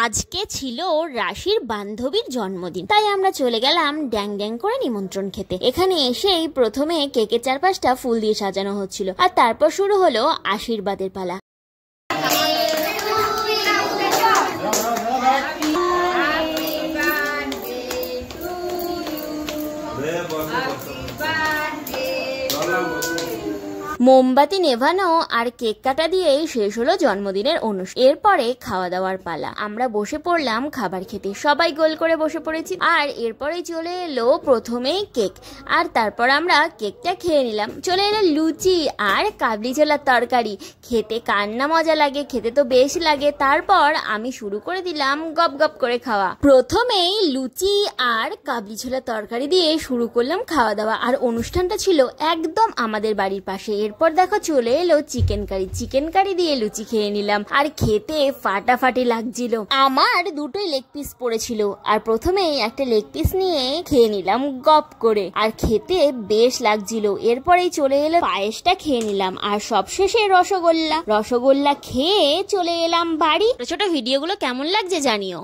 আজকে ছিল রাশির বান্ধবীর জন্মদিন, তাই আমরা চলে গেলাম ড্যাং ড্যাং করে নিমন্ত্রণ খেতে। এখানে এসেই প্রথমে কেকের চারপাশটা ফুল দিয়ে সাজানো হচ্ছিল, আর তারপর শুরু হলো আশীর্বাদের পালা। মোমবাতি নেভানো আর কেক কাটা দিয়েই শেষ হলো জন্মদিনের অনুষ্ঠান। এরপরে খাওয়া দাওয়ার পালা। আমরা বসে পড়লাম খাবার খেতে, সবাই গোল করে বসে পড়েছি। আর এরপরে চলে এলো প্রথমেই কেক, আর তারপর আমরা কেকটা খেয়ে নিলাম। চলে এলো লুচি আর কাবলি ছোলার তরকারি। খেতে কার না মজা লাগে, খেতে তো বেশ লাগে। তারপর আমি শুরু করে দিলাম গপ গপ করে খাওয়া। প্রথমেই লুচি আর কাবলি ছোলার তরকারি দিয়ে শুরু করলাম খাওয়া দাওয়া। আর অনুষ্ঠানটা ছিল একদম আমাদের বাড়ির পাশে। এরপর দেখো চলে এলো চিকেন কারি। চিকেন কারি দিয়ে লুচি খেয়ে নিলাম, আর খেতে ফাটাফাটি লাগছিল। আমার দুটোই লেগ পিস পড়েছিল, আর প্রথমেই একটা লেগ পিস নিয়ে খেয়ে নিলাম গপ করে, আর খেতে বেশ লাগছিল। এরপরেই চলে এলো পায়েসটা খেয়ে নিলাম, আর সবশেষে রসগোল্লা খেয়ে চলে এলাম বাড়ি। ছোট ভিডিওগুলো কেমন লাগছে জানিও।